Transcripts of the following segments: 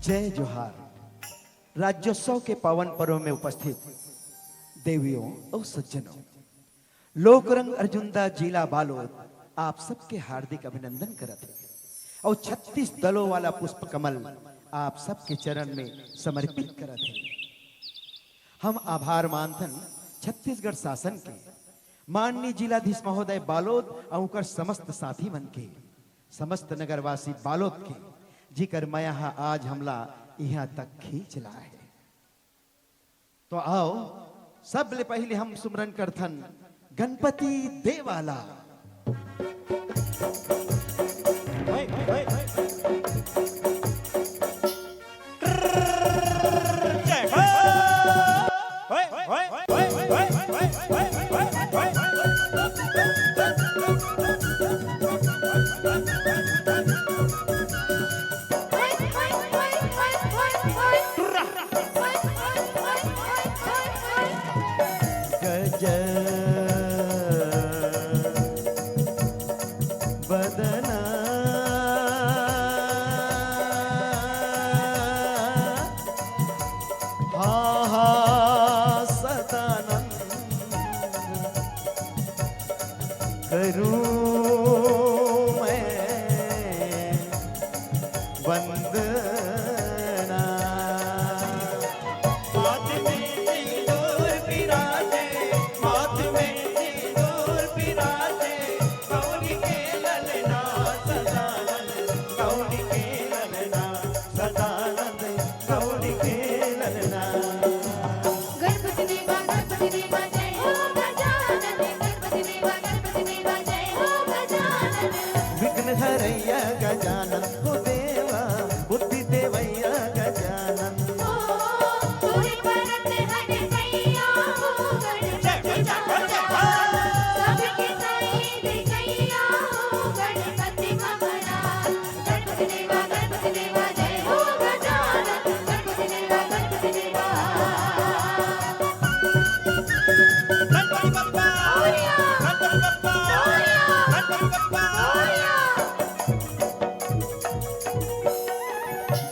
जय जोहार। राज्योत्सव के पावन पर्व में उपस्थित देवियों और सज्जनों, लोकरंग अर्जुनदा जिला बालोद आप सबके हार्दिक अभिनंदन करत है और 36 दलों वाला पुष्प कमल आप सबके चरण में समर्पित करत है। हम आभार मानथन छत्तीसगढ़ शासन के माननीय जिलाधीश महोदय बालोद और उनकर समस्त साथी मन के, समस्त नगरवासी बालोद के, जिकर मैं आज हमला यहाँ तक खींच ला है। तो आओ सबले पहले हम सुमरन करथन गणपति देवाला।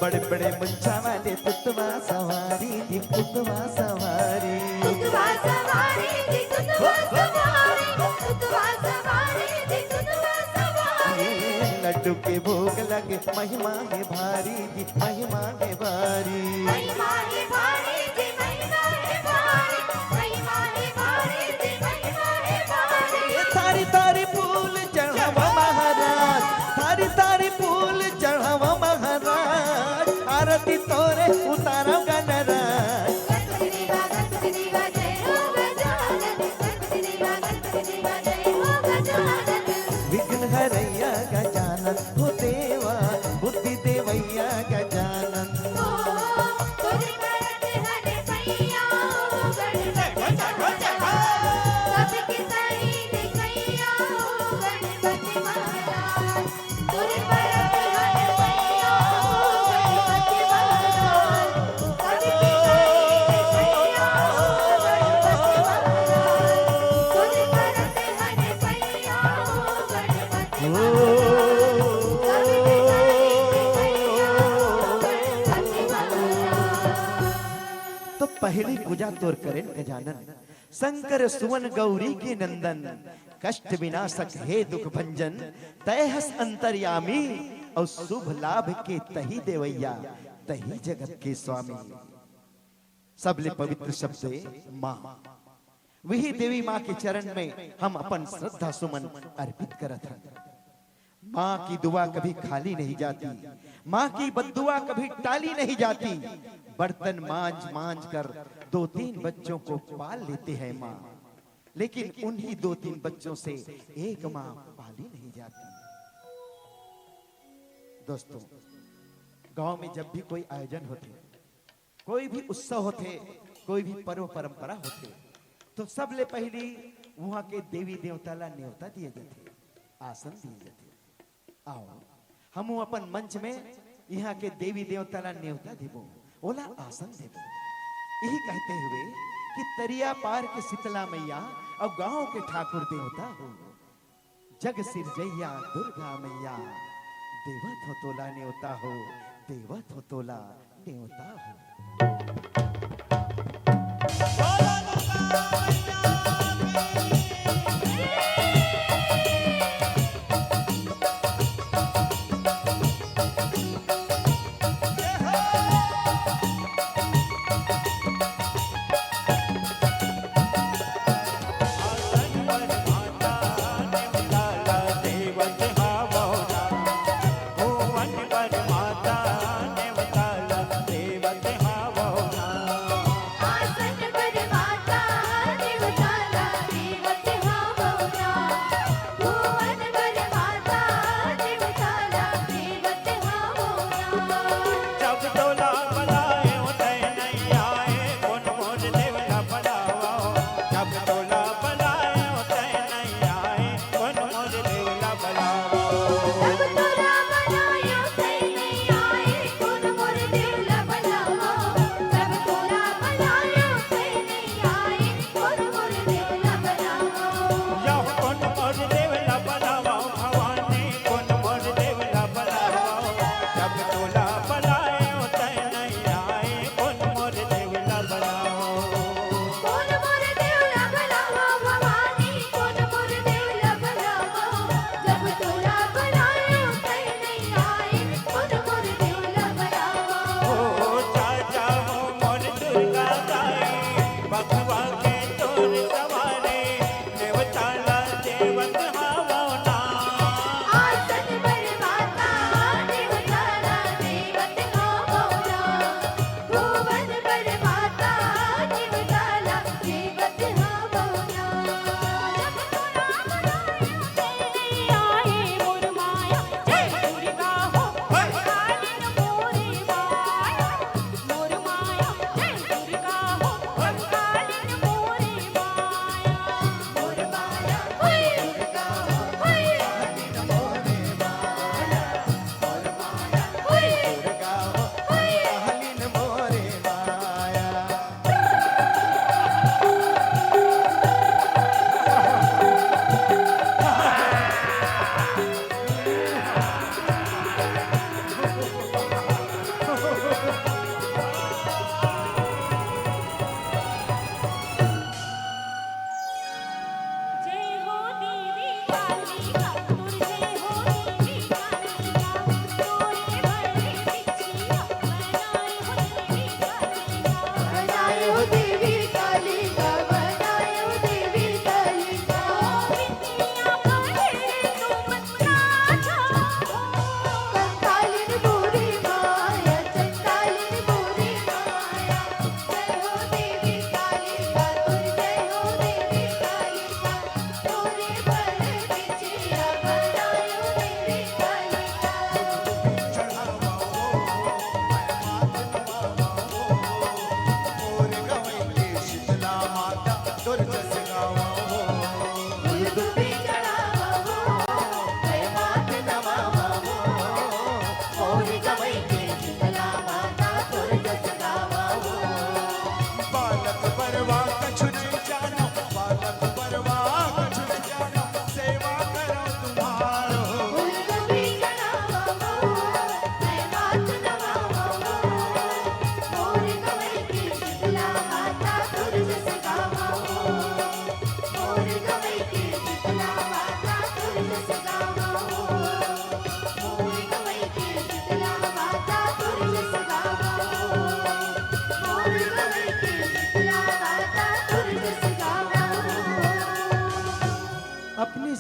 बड़े बड़े मुंचा वाले पुतवा सवारी थी, पुतवा सवारी, पुतवा सवारी थी, पुतवा सवारी, पुतवा सवारी थी, पुतवा सवारी। लड्डू के भोग लगे महिमा है भारी जी, महिमा है भारी, महिमा है भारी जी, महिमा है भारी, महिमा है भारी जी, महिमा है भारी। तारी तारी फूल चढ़ावा महाराज, तारी तारी फूल चढ़ावा महाराज, आरती तोरे उतारा गणराज। गणपति देवा जय हो गजानन, गणपति देवा जय हो गजानन। विघ्न हरैया गजानन हो देवा, बुद्धि देवैया गजानन। ओ तुझे करत हरे सैया हो गणपति सबके सही दिखैया हो गणपति महाराज। तुझे करत हरे सैया हो गणपति महाराज, सबके सही दिखैया हो गणपति महाराज। तुझे करत हरे सैया हो गणपति महाराज, सबके सही दिखैया हो गणपति महाराज। तो पहली पूजा तोर करें गजानन, शंकर सुवन गौरी के नंदन, कष्ट विनाशक हे दुख भंजन, तैहस अंतर्यामी और शुभ लाभ के तही देवैया, तही जगत के स्वामी। सबले पवित्र शब्द माँ, वही देवी माँ के चरण में हम अपन श्रद्धा सुमन अर्पित करत हैं। माँ की दुआ कभी खाली नहीं जाती, माँ की बद्दुआ कभी टाली नहीं जाती। बर्तन मांझ मांझ कर 2-3 बच्चों को पाल लेते हैं माँ, लेकिन उन्हीं 2-3 बच्चों से एक माँ पाली नहीं जाती। दोस्तों, गांव में जब भी कोई आयोजन होते, कोई भी उत्सव होते, कोई भी पर्व परंपरा होते, तो सबले पहली वहां के देवी देवता ला न्योता दिए जाते, आसन दिए जाते। आओ हम अपन मंच में यहाँ के देवी देवता ला न्योता देवो, ओला आसन देवो। यही कहते हुए कि तरिया पार के शीतला मैया और गांव के ठाकुर देवता हो, जग सिरजैया दुर्गा मैया, देवत हो तोला न्योता हो, देवत हो तोला न्योता हो।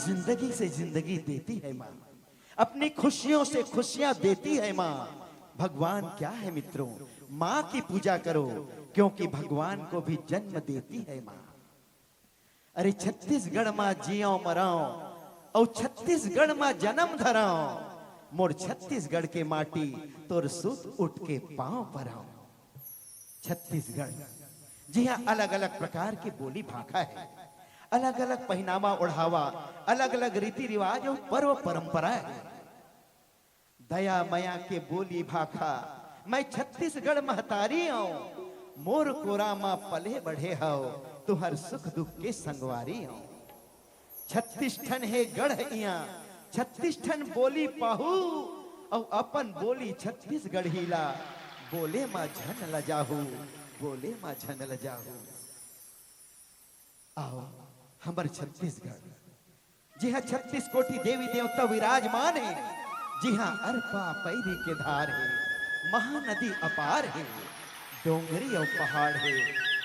जिंदगी से जिंदगी देती है माँ, अपनी खुशियों से खुशियां देती है माँ। भगवान क्या है मित्रों, माँ की पूजा करो क्योंकि भगवान को भी जन्म देती है माँ। अरे छत्तीसगढ़ माँ जियो मराओ और छत्तीसगढ़ माँ जन्म धराओ, मोर छत्तीसगढ़ के माटी तोर सूत उठ के पांव पर आओ। छत्तीसगढ़ जी हाँ, अलग अलग प्रकार की बोली भाषा है, अलग अलग पहनावा ओढ़ावा, अलग अलग रीति रिवाज और पर्व परंपरा है। दया मया के बोली भाखा मैं छत्तीसगढ़ महतारी हूँ, मोर कोरा माँ पले बढ़े हो, तुहर सुख दुख के संगवारी हूँ। 36 ठन है गढ़ इया, 36 ठन बोली पाहू, और अपन बोली छत्तीसगढ़ीला, बोले माँ झन लजाहू, बोले माँ झन लजाहू। आओ हमर छत्तीसगढ़ जी हाँ, 36 कोटि देवी देवता विराजमान है। जी हाँ, अरपा पैरी के धार है, महानदी अपार है, डोंगरी और पहाड़ है,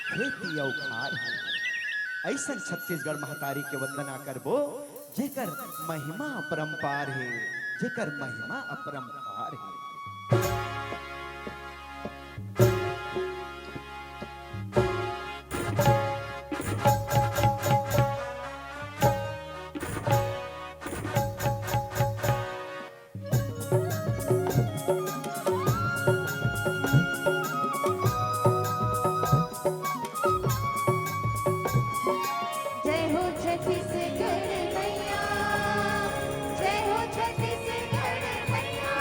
खेती और खार है। ऐसा छत्तीसगढ़ महतारी के वंदना करबो जेकर महिमा अपरंपार है, जेकर महिमा अपरंपार है। जय हो छत्तीसगढ़ मैया, जय हो छत्तीसगढ़ मैया।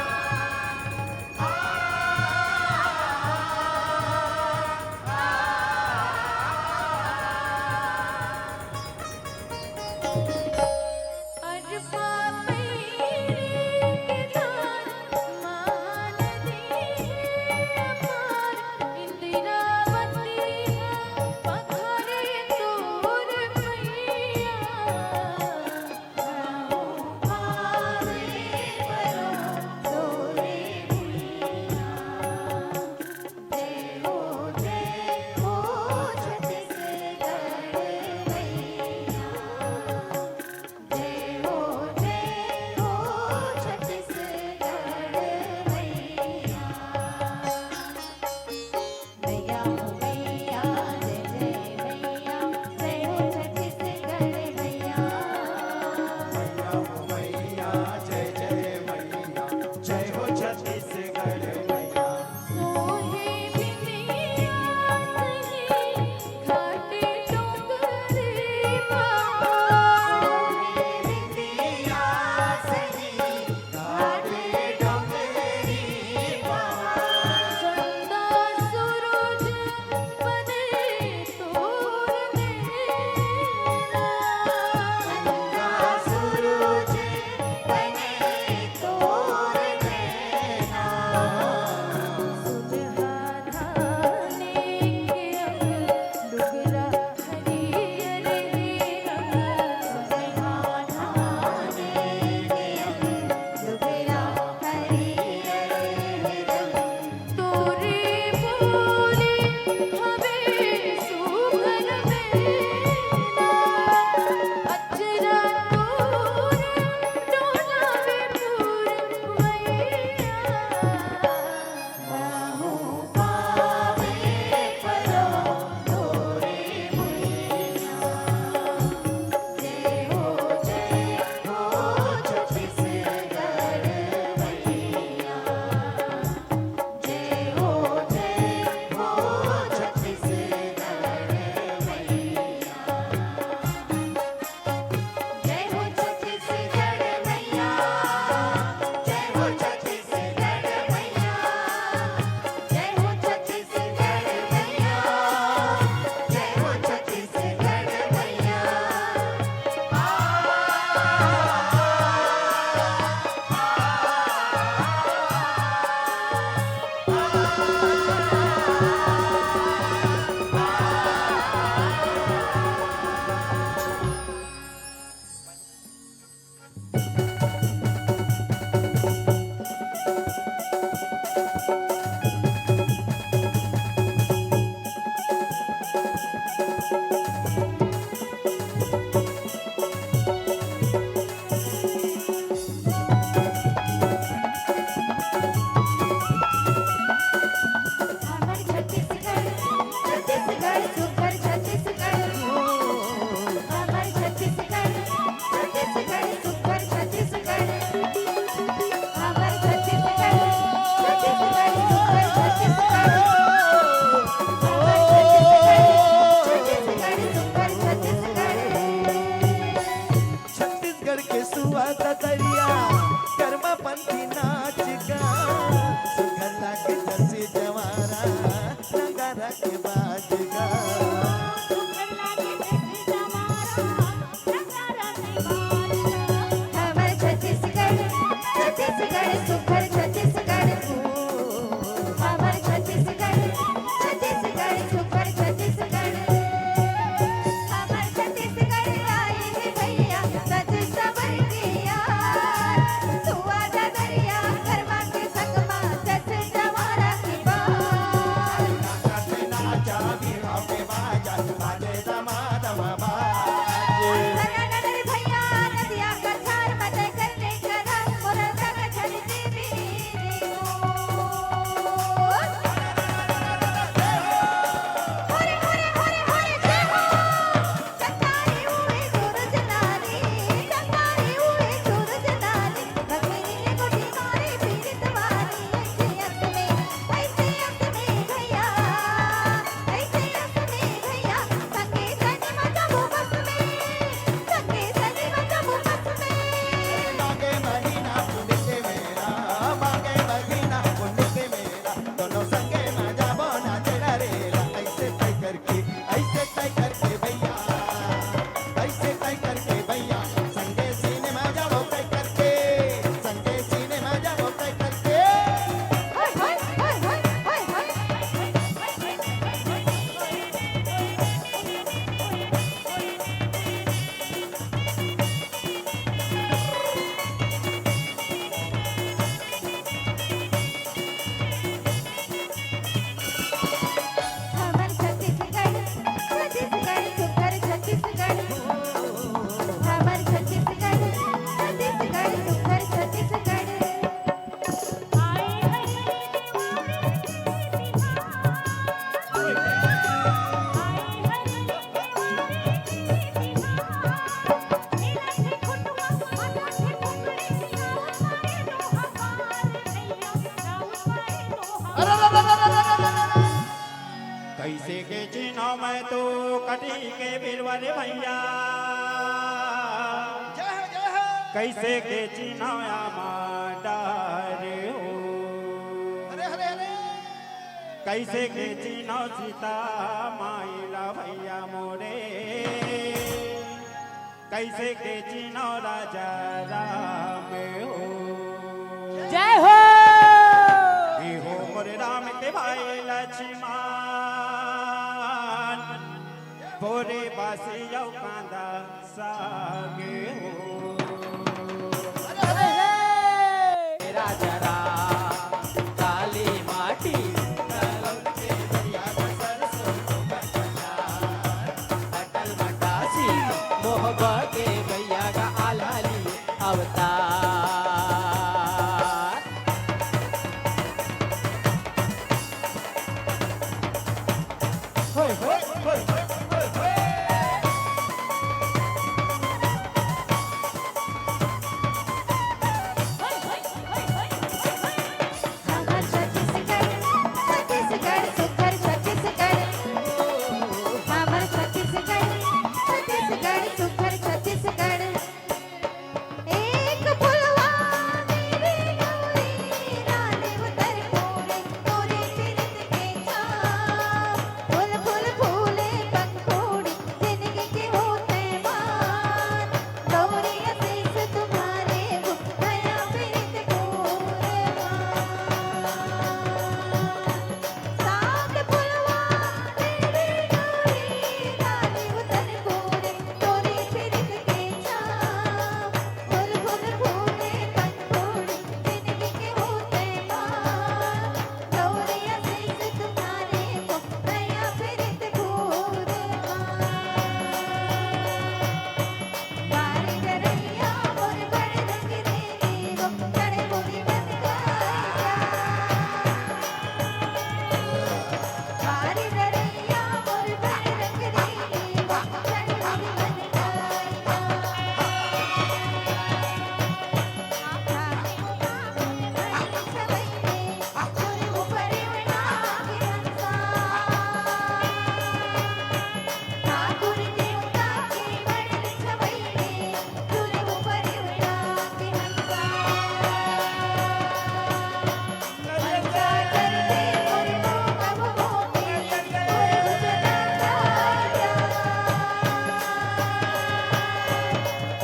कैसे के चिन्ह मैं तो कटी के बिरवर भैया कैसे के चिन्ह डार हो कैसे के चिन्ह सीता माइला भैया मोरे कैसे के चिन्ह राजा राम हो जय हो हे हो मोरे राम के भाई लक्ष्मण भोरे बासी यौ कांदा सागे हो राजा राम काली माटी अटल मटासी मोहबा के भैया का आलाली अवतार होय होय होय होय होय हमर छत्तीसगढ़ सुघर छत्तीसगढ़ हमर छत्तीसगढ़ सुघर छत्तीसगढ़ एक फुलवा मेरे गौरी रानी उतर मोरे तोरे चिरत के छाँव फूल फूल फूले पंखुड़ी जिंदगी के होते मान गौरी आशीष तुम्हारे को नया प्रीत साग फुलवा मेरे गौरी रानी उतर मोरे तोरे चिरत के छाँव फूल फूल फूले पंखुड़ी जिंदगी के होते मान गौरी आशीष तुम्हारे को नया प्रीत बारी डरैया मोर बड़ रंग देवी वो कड़े बोली बन गया बारी डरैया मोर बड़ रंग देवी वो कड़े बोली बन ठाकुर देवता के बड़ छवैले तुरे ऊपर उड़ा के हंसा हंसा करते मोर कब मोती मोर उजला काया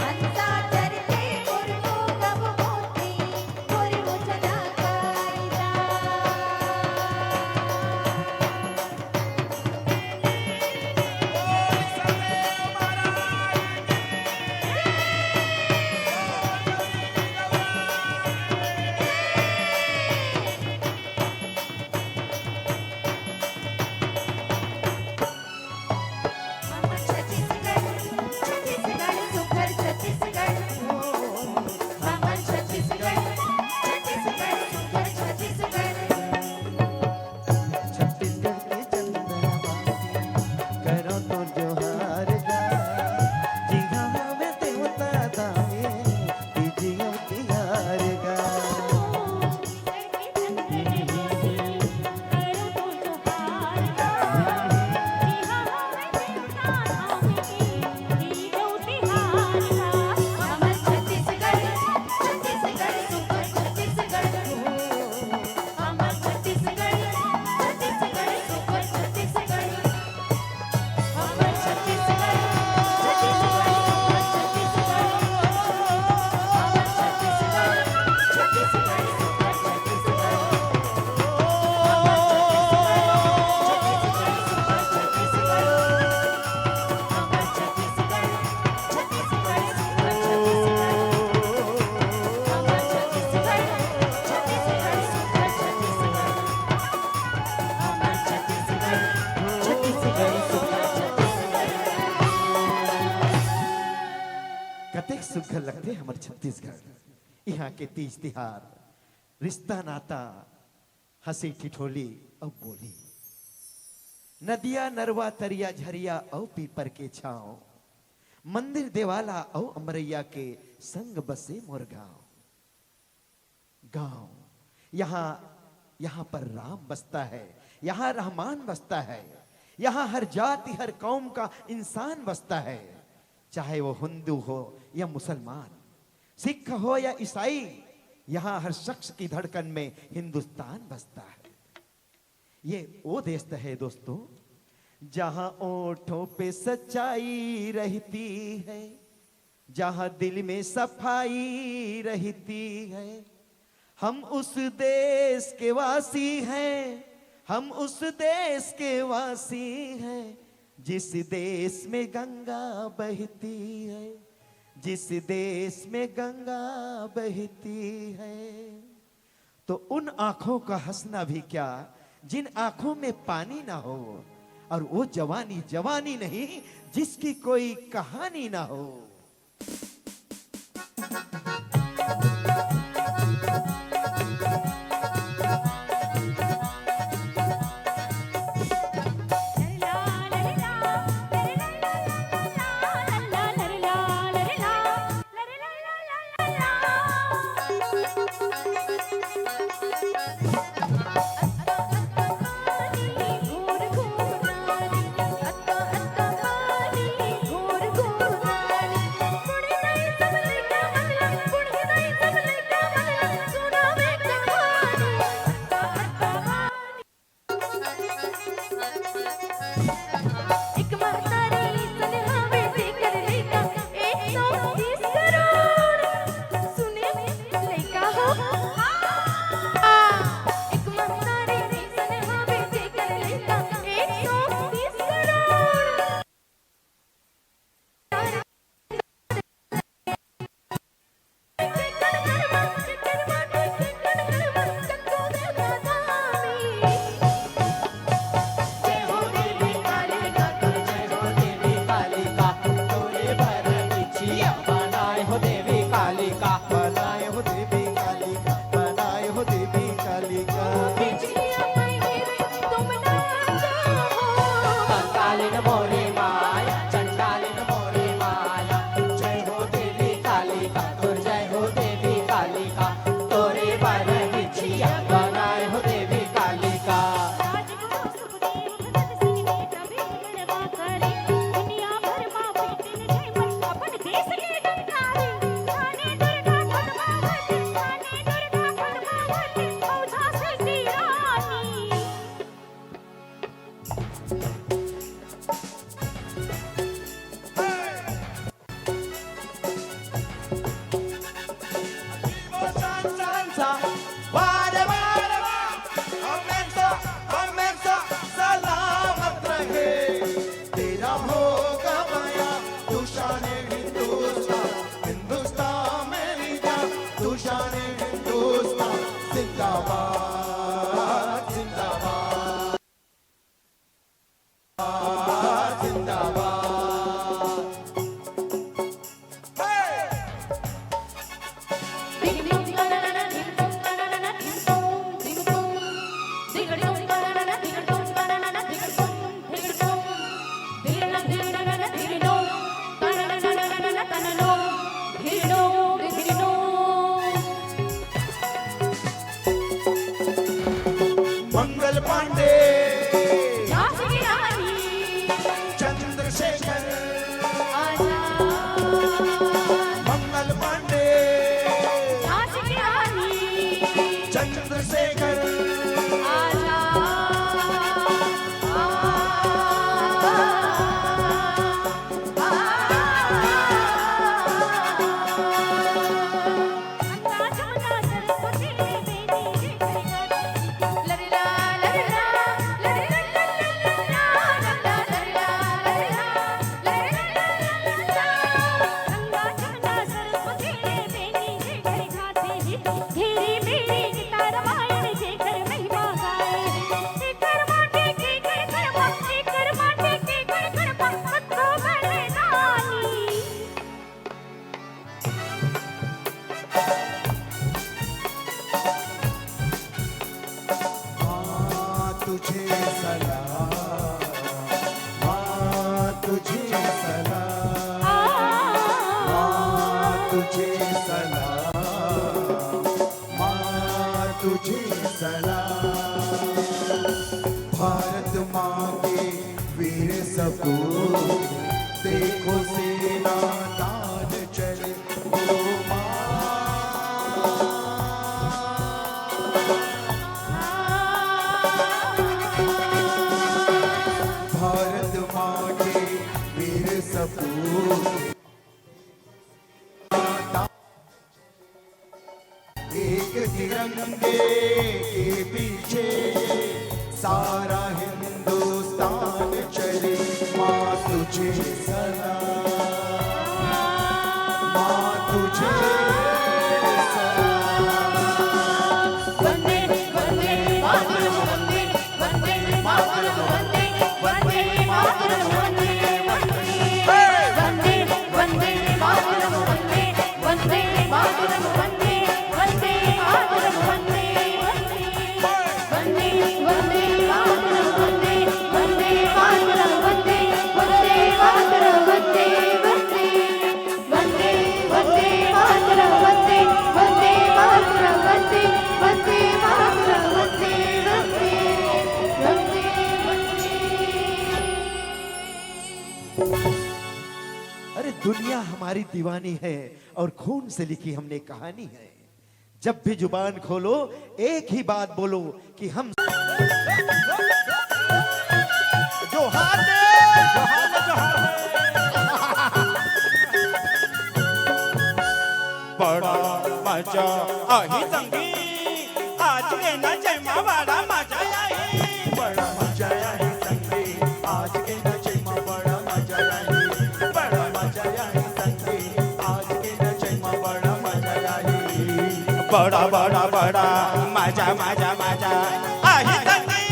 हंसा करते मोर कब मोती मोर उजला काया हमर छत्तीसगढ़ सुघर छत्तीसगढ़ हमर छत्तीसगढ़ सुघर छत्तीसगढ़ छत्तीसगढ़ के चंद्रवासी करो तो जोहार गा जिहा हवे देवता दामे दीजियो तिहार गा हमर छत्तीसगढ़ सुघर छत्तीसगढ़ हमर छत्तीसगढ़ सुघर छत्तीसगढ़ हमर छत्तीसगढ़ सुघर छत्तीसगढ़ हमर छत्तीसगढ़ कतेक सुघर लगते हमर छत्तीसगढ़ यहाँ के तीज तिहार रिश्ता नाता हंसी ठिठोली और बोली नदिया नरवा तरिया झरिया और पीपर के छाँव मंदिर देवाला और अमरैया के संग बसे मोर गांव गांव यहाँ यहाँ पर राम बसता है, यहाँ रहमान बसता है, यहाँ हर जाति हर कौम का इंसान बसता है, चाहे वो हिंदू हो या मुसलमान, सिख हो या ईसाई। यहाँ हर शख्स की धड़कन में हिंदुस्तान बसता है। ये वो देश है दोस्तों जहां ओठों पे सच्चाई रहती है, जहां दिल में सफाई रहती है। हम उस देश के वासी हैं, हम उस देश के वासी हैं, जिस देश में गंगा बहती है, जिस देश में गंगा बहती है। तो उन आंखों का हंसना भी क्या जिन आंखों में पानी ना हो, और वो जवानी जवानी नहीं जिसकी कोई कहानी ना हो। मंगल पांडे, चंद्रशेखर, मंगल पांडे, चंद्रशेखर, तुझे सलाम, माँ तुझे सलाम, माँ तुझे सलाम, माँ तुझे सलाम। भारत माँ के वीर सपूत देखो सेना तान चले ओ भारत माँ के वीर सपूत एक तिरंगे के पीछे सारा हिंदुस्तान चले माँ तुझे सलाम माँ तुझे सलाम वंदे वंदे मातरम वंदे वंदे मातरम वंदे वंदे मातरम वंदे वंदे वंदे मातरम वंदे वंदे मातरम वंदे वंदे मातरम वंदे वंदे वंदे मातरम वंदे वंदे मातरम वंदे वंदे मातरम वंदे वंदे वंदे मातरम वंदे वंदे मातरम वंदे वंदे मातरम वंदे अरे दुनिया हमारी दीवानी है और खून से लिखी हमने कहानी है। जब भी जुबान खोलो एक ही बात बोलो कि हम जोहार दे, जोहार दे, जोहार दे। बड़ा मजा आही संगी आज के न जयमा बड़ा मजा आई बड़ा मजा आया संगे आज के नचे में बड़ा मजा आया बड़ा मजा आया संगे आज के नचे में बड़ा मजा आया बड़ा बड़ा बड़ा मजा मजा मजा आही संगी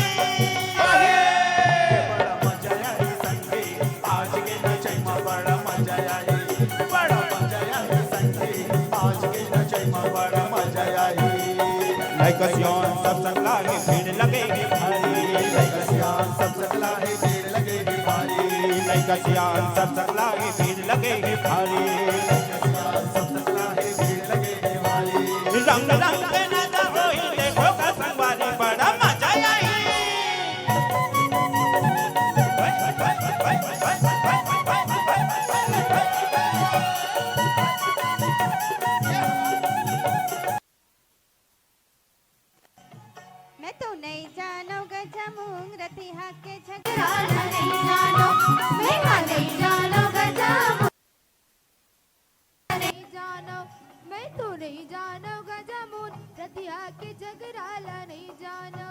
बड़ा मजा आया संगे आज के नचे में बड़ा मजा आया बड़ा मजा आया संगे आज के नचे में बड़ा मजा आया लाइक सियान सब सकला में भीड़ लगेगी भारी कसियान सब सकला है भीड़ लगेगी भारी लाइक सियान सब सकला में भीड़ लगेगी भारी कसियान सब सकला है भीड़ लगेगी भारी रंग रंग के नजर होई देखो का संगवारी बड़ा मजा आई मैं तो नहीं जानो गजमूंग रतिहा के झगड़ा नहीं जानो मैं नहीं जानो गजमूंग नहीं जानो मैं तो नहीं जानो गजमूंग रतिहा के झगड़ा नहीं जानो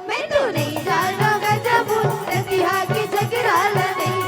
मैं तो नहीं जानो गजबू रतिहा के झगड़ा नहीं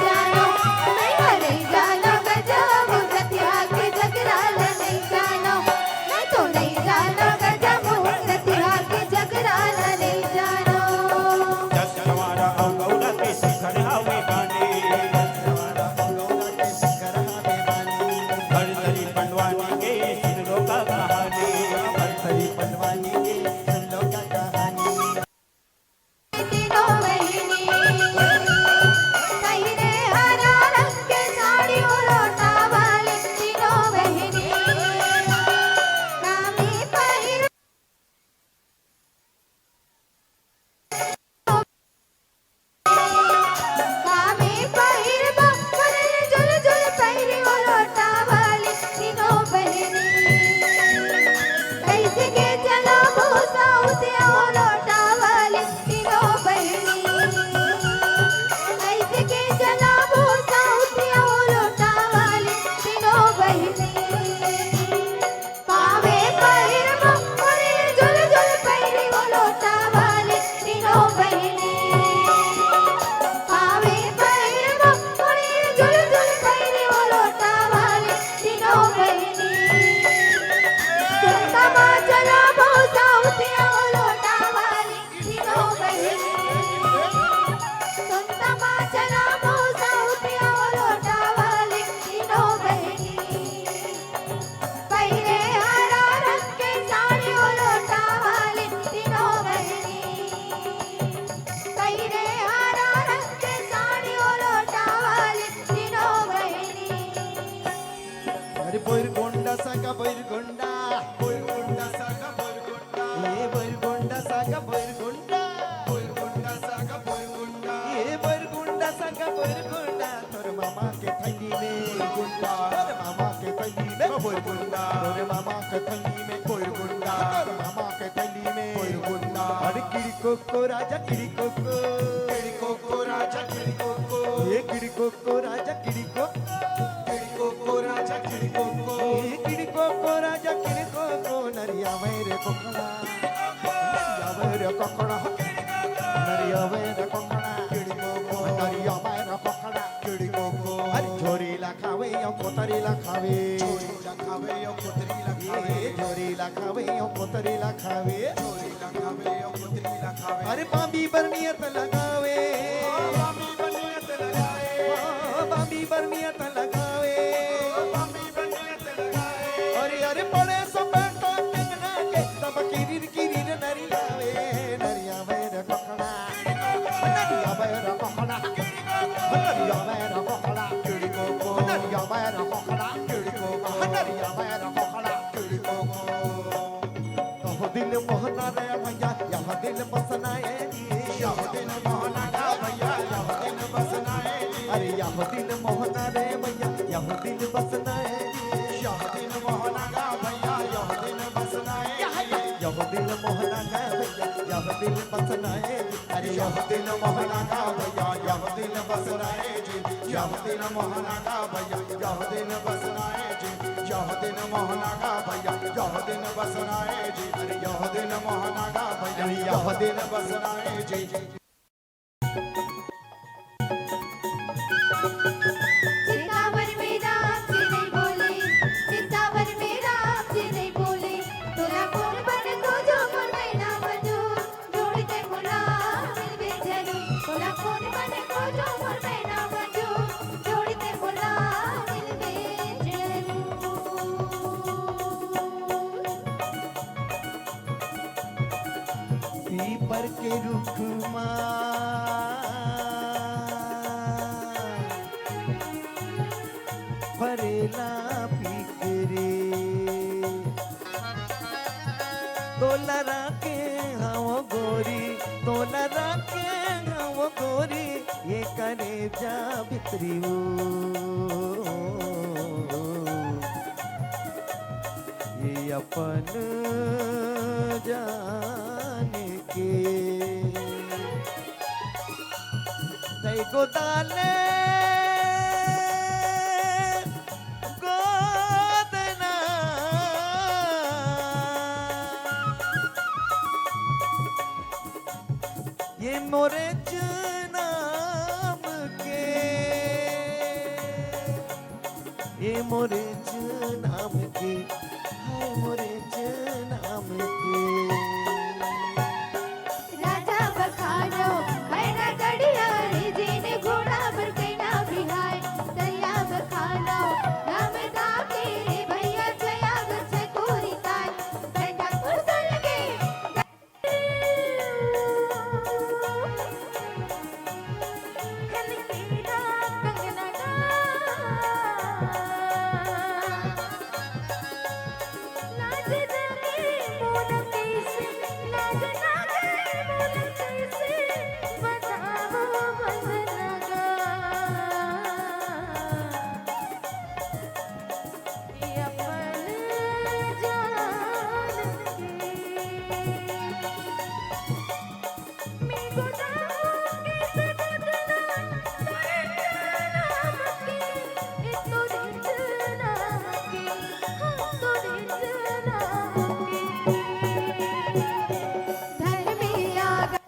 थैली में गुंडा, तोरे मामा के थैली में कोई गुंडा, तोरे मामा के थैली में कोई गुंडा, तोरे मामा के थैली में कोई गुंडा। अरे किड़ी को राजा किड़ी को राजा किड़ी को, ये किड़ी को राजा किड़ी को राजा किड़ी को, ये किड़ी को राजा किड़ी को, नरिया मेरे कोकड़ा, नरिया मेरे कोकड़ा, नरिया मेरे कोकड़ा, किड़ी को, नरिया मेरे कोकड़ा, किड़ी को। अरे झोरी ला खावे या कोतरी ला खावे, झोरी ला खावे या कोतरी ला खावे, झोरी ला खावे या कोतरी ला खावे, झोरी ला खावे या कोतरी ला खावे। अरे बांबी बरनियत लगावे, बांबी बरनियत लगावे, बांबी बरनियत लगावे, बांबी बरनियत लगावे। अरे अरे बड़े सपेटा कंगना के तब किरीर नरियावे, नरिया मेरा कोकड़ा, नरिया मेरा कोकड़ा, नरिया मेरा कोकड़ा, किड़ी को, नरिया मेरा कोकड़ा, किड़ी को, नरिया मेरा कोकड़ा, किड़ी को। यह दिल मोहना रे भैया, यह दिल बसना है जी, यह दिल मोहना गा भैया, यह दिल बसना है जी। अरे यह दिल मोहना रे भैया, यह दिल बसना है जी, यह दिल मोहना गा भैया, यह दिल बसना है जी। यह दिल मोहना गा भैया, यह दिल बसना है जी। अरे यह दिल मोहना गा भैया, यह दिल बसना है जी, यह दिल मोहना गा भैया, यह दिल बसना है जी, यह दिल मोहना गा भैया, यह दिल बसना है जी। अरे यह दिल मोहना गा भैया, यह दिल बसना है जी। चित्तावर में राम जी नहीं बोले, चित्तावर में राम जी नहीं बोले, तोला कौन बन तो जो मोर मैना बनो, जोड़ते मोला मिलवे जरूर। तोला कौन बन तो जो मोर मैना बनो, जोड़ते मोला मिलवे जरूर। पीपर के रुख फरेला पीकरे, तोला राके हव गोरी, तोला राके हव गोरी, ये करे जा भितरी वो, ये अपन जान के तै गोदाले गोदना, ये मोरे नाम के, ये मोरे नाम के, हाय मोरे नाम के। राजा बखानो खैना गड़िया रे जीने घोड़ा पर कैना बिहाय, दरिया बखानो नाम दाके रे भैया जया गछ कोरी ताय, बैठा कुर्सल के खनकीरा कंगना गा, लाज दरे मोन कैसे, लाज नागे मोन कैसे, बताओ बंधन गा। ये अपन जान के, मैं गुनाहों कैसे बदला, तोरे नाम के, ये तोरे नाम के, हाँ तोरे नाम के। धर्मी आगा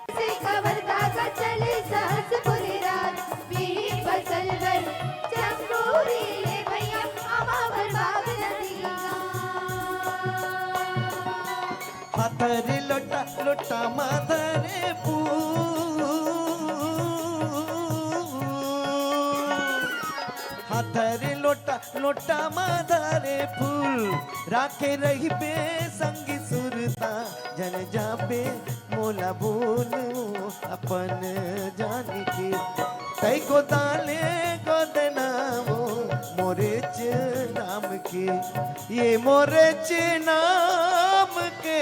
से खबरता का चले सहस पूरी रात, वीर फसल वर चंगूरी ले भैया, अमावर बाग नदिया। हाथरे लोटा लोटा माधरे फूल, हाथरे लोटा लोटा माधरे फूल, राखे रही बे संगी सुरता, जन जाबे मोला बोलू अपन जान के। तै गोदाले गोदना वो मोरे नाम के, ये मोरे नाम के।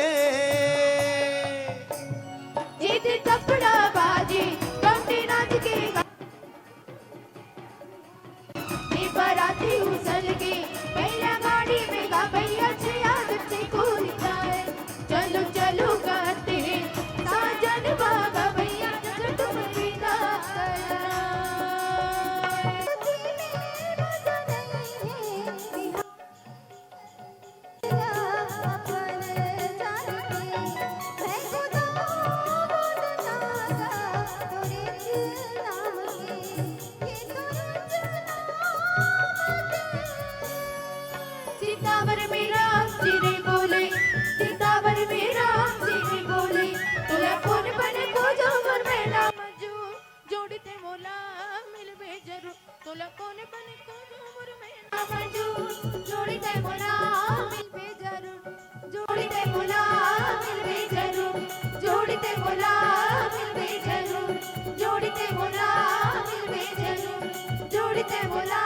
मोला मिलवे जरूर जोड़ते मोला मिलवे जरूर जोड़ते मोला मिलवे जरूर जोड़ते मोला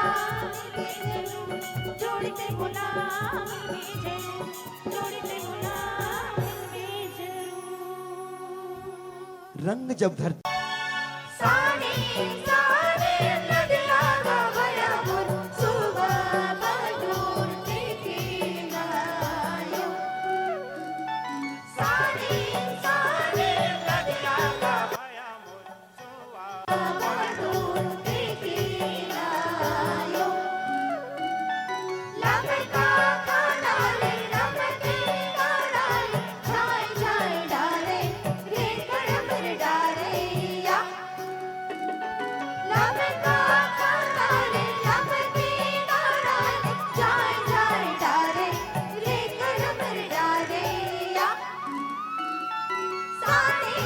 मिलवे जरूर जोड़ते मोला मिलवे जरूर जोड़ते मोला मिलवे जरूर रंग जब धरती साने साने नदिया का भया मोर सुबह बदूर देखे लायो साने साने नदिया का बदूर देखे लायो लमका खाना ले लमके खाना ले जाए जाए डाले रे कड़मर डाले या लमका खाना ले लमके खाना ले जाए जाए डाले रे कड़मर डाले या साने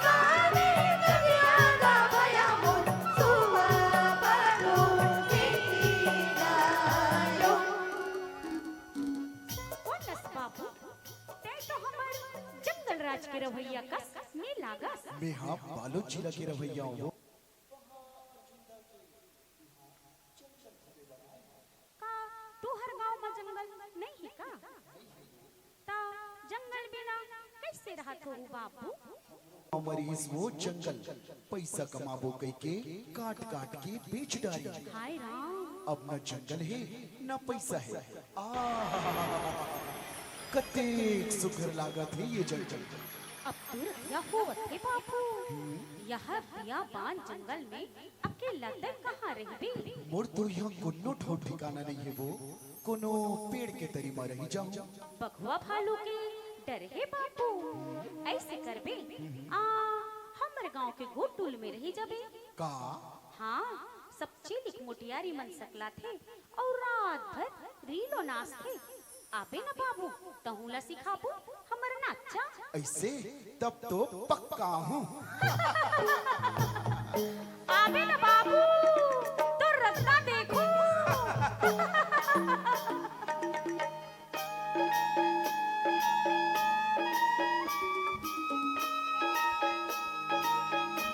साने नदिया का भया मोर सुबह बदूर देखे लायो कोनस बाबू ते तो हमर जंगल राज के रवैया कस में लागस मैं हाँ बालोद जिला के रवैया हूँ का तू हर गांव में जंगल नहीं है का ता जंगल बिना कैसे रहत हो बाबू हमारी इस वो जंगल पैसा कमाबो कई के काट काट के बेच डाली हाय राम अब न जंगल है न पैसा है कतेक सुघर लागत है ये जंगल अब तू या होवत है बाबू यह बियाबान जंगल में अकेला तक कहाँ रहबे मोर तो यहाँ कोनो ठोर ठिकाना नहीं है वो कोनो पेड़ के तरी में रही जाऊं बघवा भालू के डर है बाबू ऐसे करबे आ हमर गांव के गोटुल में रही जाबे का हाँ सब चीलिक मोटियारी मन सकला थे और रात भर रीलो नाच थे आबे ना बाबू तहुला सिखाबू हमर नाचा ऐसे तब तो पक्का हूँ आबे ना बाबू तो रत्ता देखो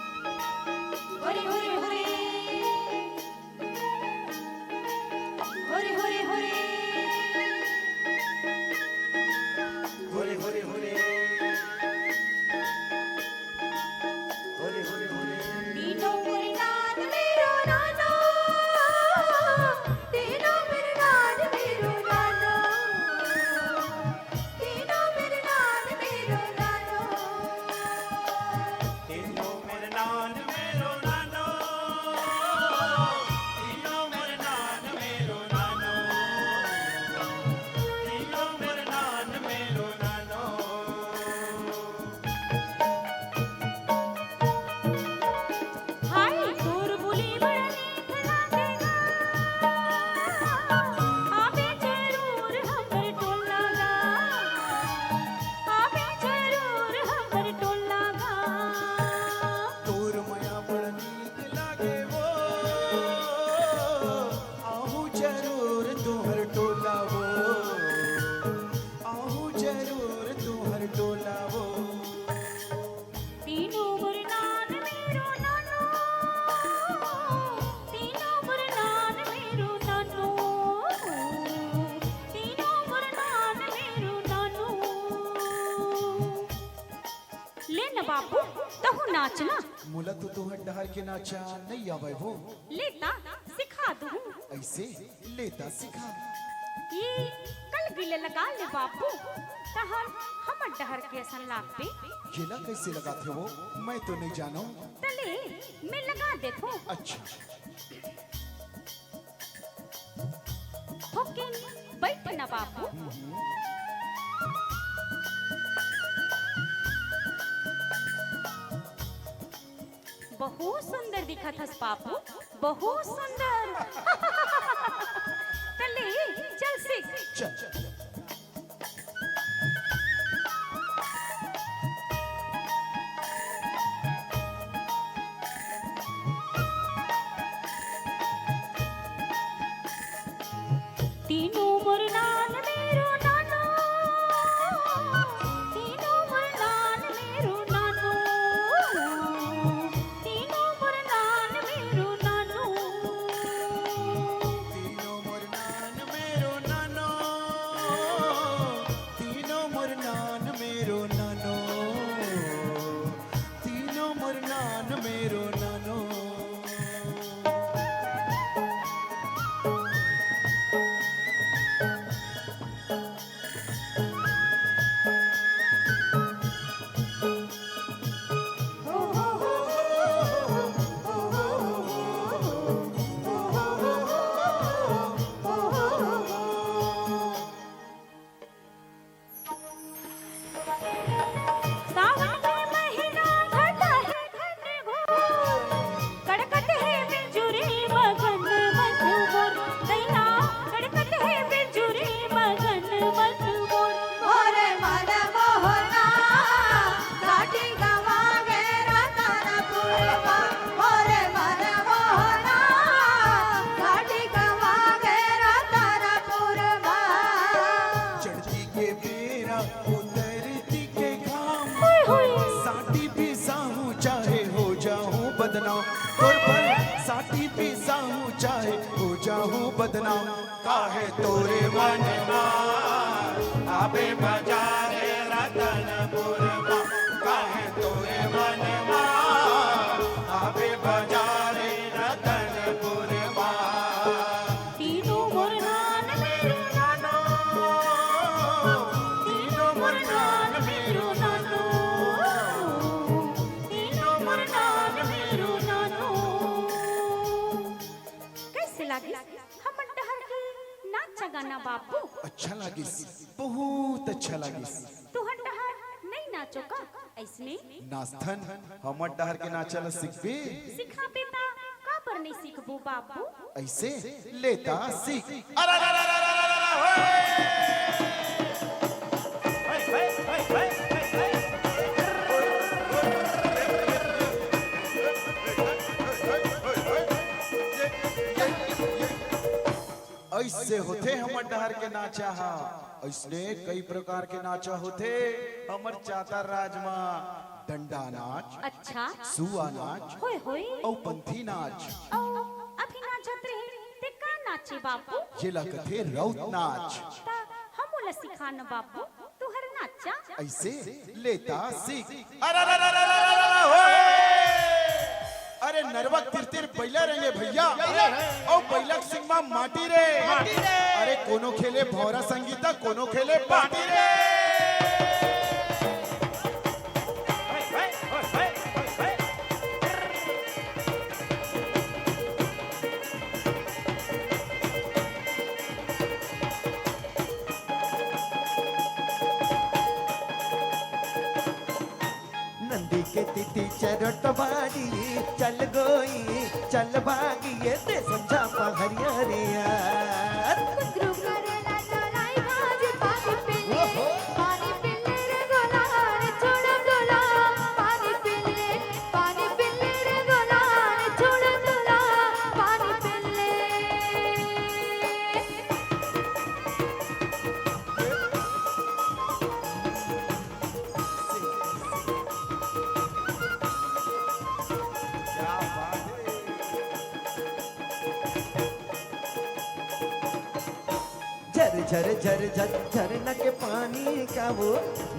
होरे होरे होरे होरे होरे होरे होरे होरे होरे होरे होरे होरे तीनों मेरे नान मेरो नानो तीनों मेरे नान मेरो नानो तीनों मेरे नान मेरो नानो तीनों मेरे नान मेरो नानो तीनों मेरे नान मेरो नानो तीनों मेरे नान मेरो नानो हाय तोर बुली बड़ा नीक लागेगा आबे जरूर हमर टोला गा आबे जरूर हमर टोला गा तोर मया बड़ नीक लागे वो आहू जरूर तोहर टोला वो आहू जरूर तोहर टोला वो तीनों वरनान मेरो नानो तीनों वरनान मेरो नानो तीनों वरनान मेरो नानो ले न बाबू तहु नाचना मुला तो तोहर डहर के नाचा नहीं आवे वो लेता सिखा दूं ऐसे लेता सिखा ये कल गिले लगा ले बाबू तहर हमर डहर के असन लाग पे गिला कैसे लगाते हो मैं तो नहीं जाना तले मैं लगा देखो अच्छा होके बैठ ना बाबू बहुत सुंदर दिखत हस बाबू बहुत सुंदर तले चल सीख चल तीनों मोर नान मेरो नानो बदनाम काहे तोरे मन आबे बजारे रतनपुर माँ काहे तोरे मन आबे बजारे रतनपुर माँ तीनों मुरनान मेरो नानो, तीनों मुरनान मेरो नानो, तीनों मुरनान मेरो नानो। कैसे लागे हमर डहर के नाचा गाना बाबू? अच्छा लागिस, बहुत अच्छा लागिस। तुहर डहर नहीं नाचो का ऐसने? नास्थन हमर डहर के नाचल सीखबे सिखा बेटा का पर नहीं सीखबू बाबू? ऐसे लेता सीख। ऐसे होते हमर डहर के नाचा हा। ऐसने कई प्रकार के नाचा होते हमर चातर राजमा। डंडा नाच, अच्छा सुआ नाच होय होय और पंथी नाच। ओ अभी नाचत रहे ते का नाचे बाबू? ये लगते रौत नाच। ता हमोला सिखान बाबू तुहर नाचा। ऐसे लेता सीख। अरे नरवा तिरतिर बैला रहेंगे भैया और बैला सिंह मां माटी रे। अरे कोनो खेले भौरा संगीता, कोनो खेले पाटी रे। नंदी के तिथि चरट बाड़ी चल गोई चल भागी ये ते समझा पहरिया रे यार। कुद्रू करेला चलाई भाज पानी पिल्ले रे गोला रे छोड़ डोला। पानी पिल्ले रे गोला रे छोड़ डोला। पानी पिल्ले झर झर झर झर झरना के पानी का वो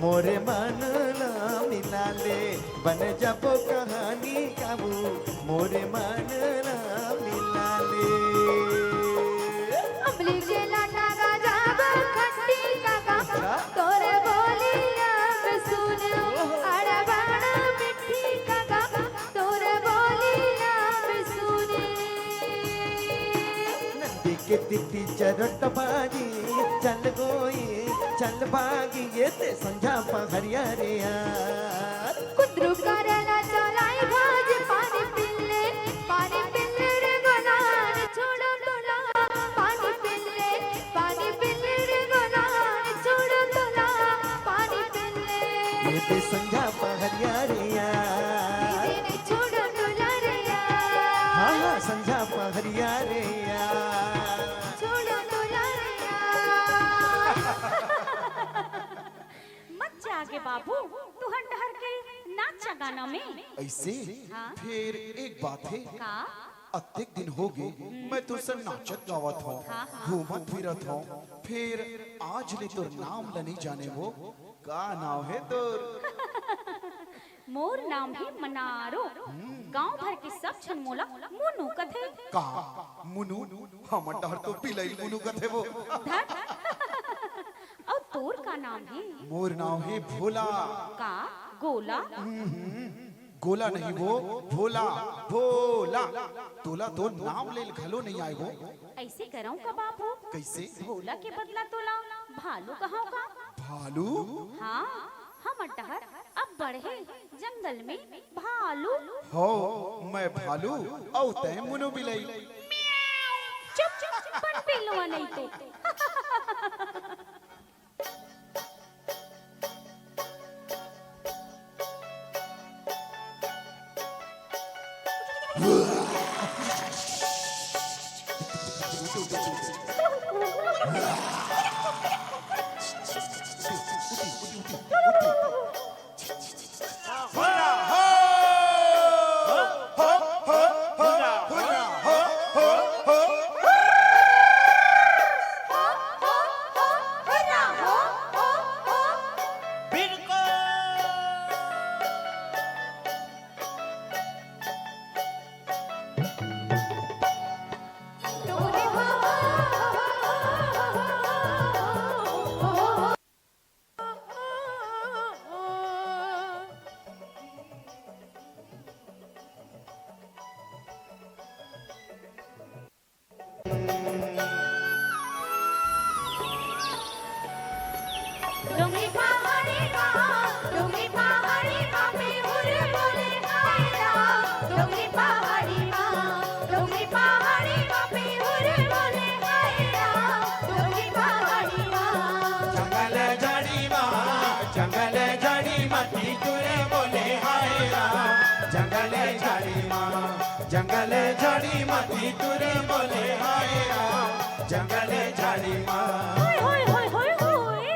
मोरे मन ना मिला ले। बन जबो कहानी का वो मोरे मन ना मिला ले। अमली के लाटा का जागो खट्टी काका तोरे बोलिया में सुनो। अड़ा बड़ा मिठी काका तोरे बोलिया में सुने। नंदी के तिथि चरट बाड़ी चल गोई चल भागी ये ते समझा पहरिया रे यार। कुद्रू करेला चलाई भाज पानी पिल्ले रे गोला रे छोड़ डोला। पानी पिल्ले रे गोला रे छोड़ डोला। पानी पिल्ले ये ते समझा पहरिया रे यार। दीदी छोड़ डोला रे यार। हाँ हाँ समझा पहरिया रे यार। छोड़ डोला रे यार। मत जागे बाबू तुहर डहर के नाचा गाना में। ऐसे हाँ। फिर एक बात है, का अत्येक दिन हो गए मैं तुझसे नाचत गावत हूँ, हाँ, हाँ। घूमत फिरत हूँ। फिर आज ले तोर नाम ल नहीं जाने वो का नाम है तोर? मोर नाम है मनारो। गांव भर के सब छन मोला मोनू कथे। का मुनु हमर डहर तो पिलई मुनु कथे वो। धत और तोर का नाम है? मोर नाम है भोला। का गोला? गोला नहीं वो भोला भोला। तोला तो नाम ले घलो नहीं आए वो। ऐसे कराऊं का बाबू? कैसे? भोला के बदला तोला भालू कहाँ का? भालू? हाँ हम डहर अब बढ़े जंगल में भालू। हो मैं भालू औ तय मुनु बिलई। चुप चुप बन पिलुआ नहीं तो। मती तुरे बोले हाय राम जंगले झाड़ी माँ जंगले झाड़ी मती तुरे बोले हाय राम जंगले झाड़ी माँ होय होय होय होय होय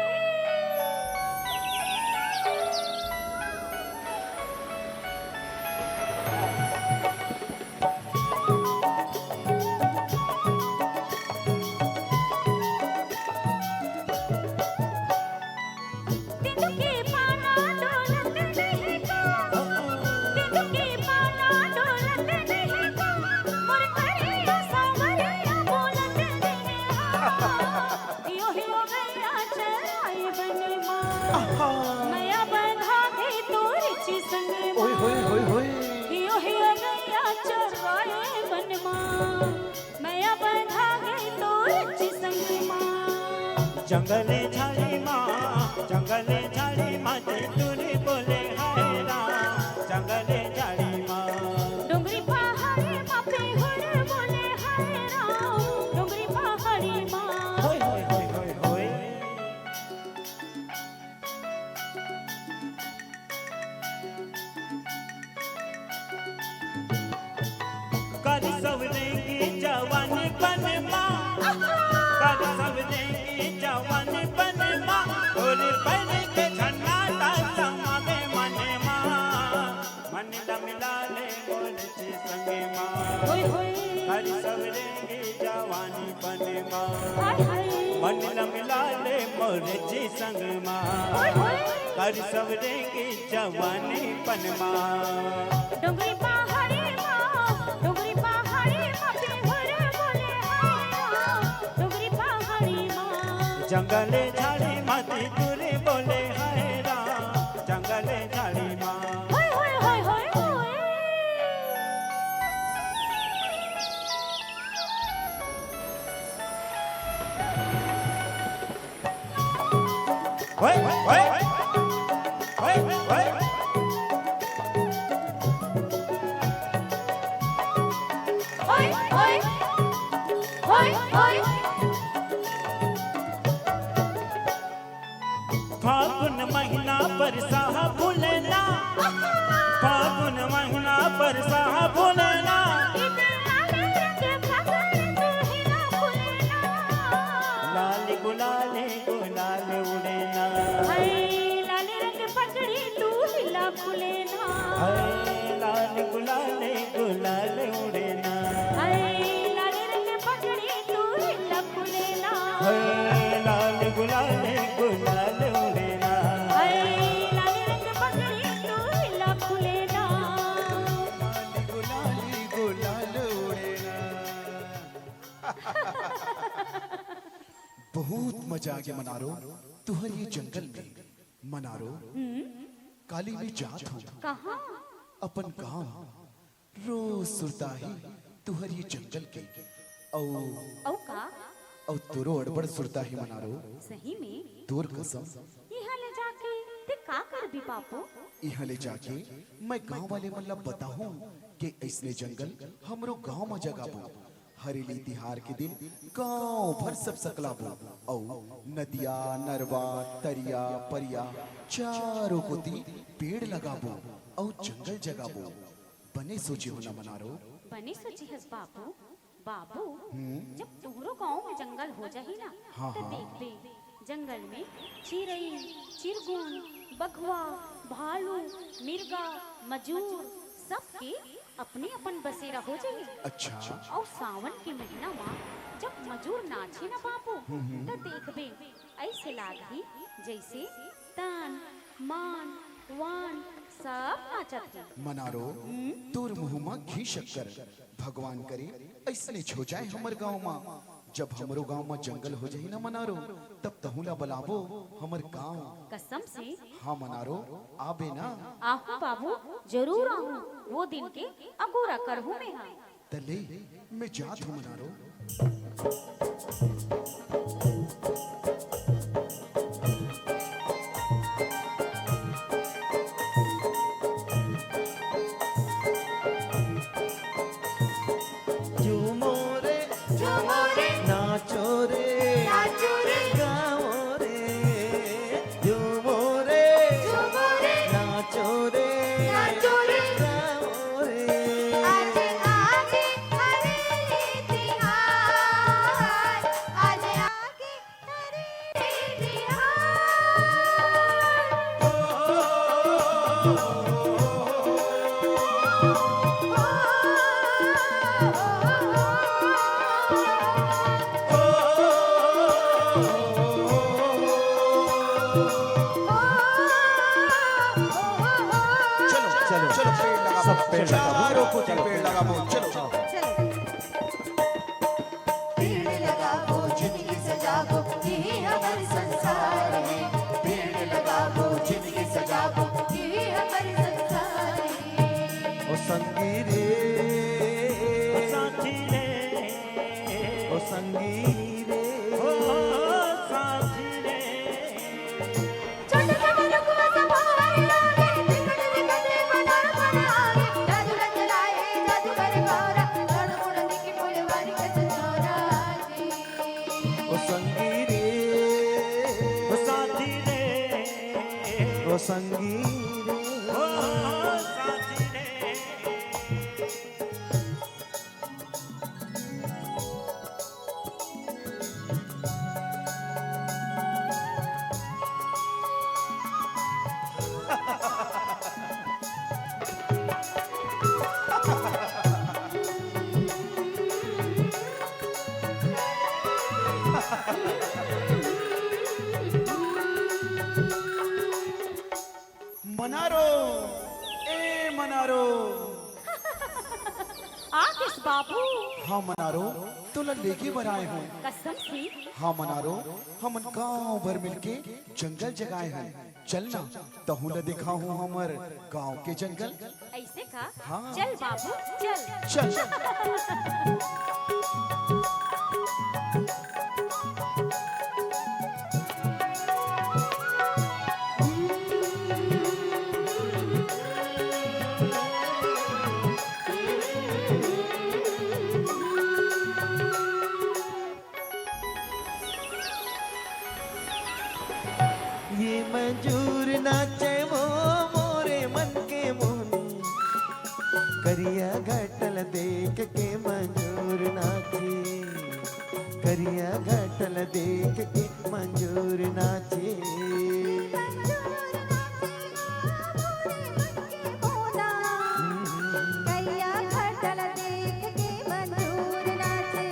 तिनके पाना डोलत नहीं को तिनके पाना डोलत नहीं को मोर करिया सावरिया बोलत नहीं यो हियो गया चराई बन माँ मैया बंधा दे तोर ची संग ओए होए होए होए हियो हियो गया चराई बन माँ मैया बंधा गई तोर ची संग माँ जंगले झाड़ी माँ जंगले झाड़ी मती तुरे बोले हाय राम जंगले झाड़ी माँ डोंगरी पहाड़ी माँ पे हुर बोले हाय राम डोंगरी पहाड़ी माँ होय होय होय होय होय कर सवरेंगी जवानी बन माँ कर सवरेंगी जवानी बन माँ और बन के झन्नाटा समावे मन माँ मन मिला ले बोल ची संगे माँ होय होय कर सवरेंगी जवानी बन माँ हाय हाय मन मिला ले मोर जी संग माँ होय होय कर सवरेंगी जवानी बन माँ डोंगरी पहाड़ी माँ डोंगरी पहाड़ी माँ पे हुर बोले हाय राम डोंगरी पहाड़ी माँ जंगले झाड़ी मती तुरे बोले हाय राम जंगले झाड़ी माँ होय होय होय होय होय होय होय होय होय होय होय होय होय फागुन महीना बरसा भूलना फागुन महीना बरसा भूलना लाल गुलाले गुलाल उड़ेना हाय लाल गुलाले गुलाल उड़ेना हाय लाल गुलाले गुलाल उड़ेना गुलाली गुलाल उड़ेना। बहुत मजा आ गया मनारो तुहर ये जंगल में मनारो काली में जात हूँ कहाँ अपन गांव रोज सुरता ही तुहर ये जंगल के औ औ का औ तुरो अड़बड़ सुरता ही मनारो सही में तोर कसम यहाँ ले जाके ते का कर भी पापो यहाँ ले जाके मैं गांव वाले मतलब बताऊं कि इसने जंगल हमरो गांव में जगाबो हरेली तिहार के दिन गांव भर सब सकलाबो औ नदिया नरवा तरिया परिया चारों कोती पेड़ लगाबो औ जंगल जगाबो बने सोचे हो ना मनारो बने सोची हस बाबू बाबू जब तोहरो गांव में जंगल हो जाही ना हाँ, तो हाँ। देख बे जंगल में चिरई चिरगुन बघवा भालू मिर्गा मजूर सबके अपने अपन बसेरा हो जाई अच्छा और सावन के महीना में जब मजूर नाचे ना बाबू तो देख बे ऐसे लागी जैसे तन मान वान सब नाचत है मनारो तोर मुहुमा घी शक्कर भगवान करे ऐसने छो जाए हमर गांव में जब हमरो गांव में जंगल हो जाई ना मनारो तब तहुला बुलाबो हमर गांव कसम से हाँ मनारो आबे ना आहू बाबू जरूर आहू वो दिन के अगोरा करहू में हाँ तले मैं जात हूँ मनारो झूमो रे झूमो रे नाचो रे नाचो रे गाओ रे झूमो रे झूमो रे नाचो रे नाचो रे गाओ रे आज आगे हरेली तिहार आज आगे हरेली चलो चलो। चलो पेड़ लगा सब पेड़ लगा। चारों को पेड़ लगा बोल चलो पेड़ लगाओ जिंदगी सजाओ यही हमारे संसार है पेड़ लगाओ जिंदगी सजाओ यही हमारे संसार है ओ संगी रे साथी रे ओ संगी रे ओ साथी रे छोटे छोटे रुकवा संभाल लागे टिकट दिखते बना बनाए जादू रचलाए जादू करे गौरा तड़ मुड़ दिखी फुलवारी कच छोरा जी ओ संगी रे ओ साथी रे ओ संगी रे ओ साथी रे मनारो ए मनारो आकिस बाबू हाँ मनारो तुला लेके बनाए हो कसम से हाँ मनारो हम गांव भर मिलके जंगल जगाए हैं चलना तहुला दिखाऊं हमर गांव के जंगल ऐसे का हाँ। चल बाबू चल चल ये मंजूर नाचे वो मोरे मन के मोहनी करिया घटल देख के मंजूर नाचे करिया घटल देख के मंजूर नाचे करिया घटल देख के मंजूर नाचे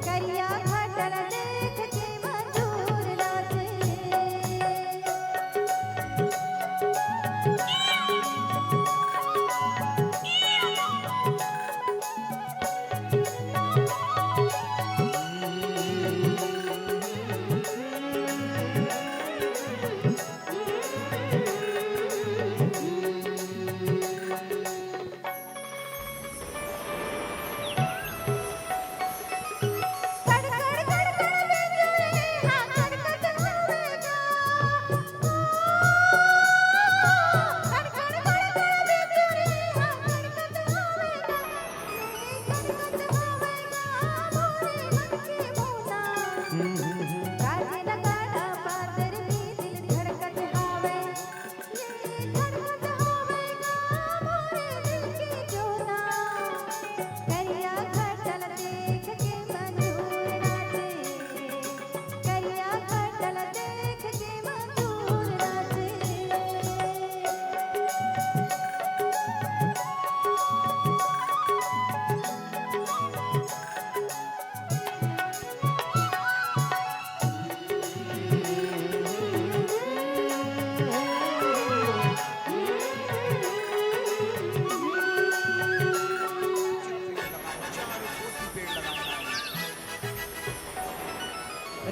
करिया घटल देख के मंजूर नाचे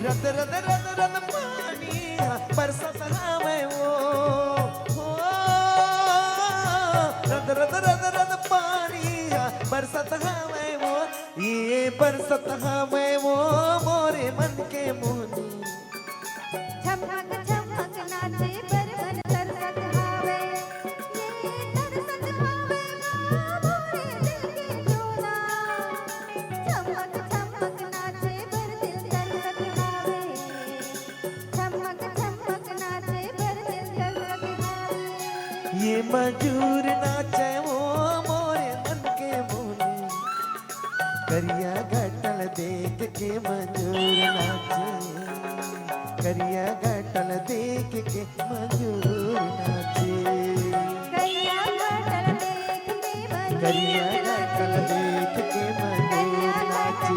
रद रद रद रद पानी बरसत हमें वो हो। रद रद रद रद पानी बरसत हमें वो ये बरसत हमें वो मोरे मन के मोहनी झमक झमक नाचे पर मन तरसत हावे ये तरसत हावे मोरे दिल की जोना झमक झमक नाचे पर दिल तरसत हावे झमक झमक नाचे पर दिल तरसत हावे ये मजूर नाचे वो मोरे मन के मोने करिया घटल देख के मजूर नाचे करिया घटल देख के मजूर नाचे करिया घटल देख के मजूर करिया घटल देख के मजूर नाचे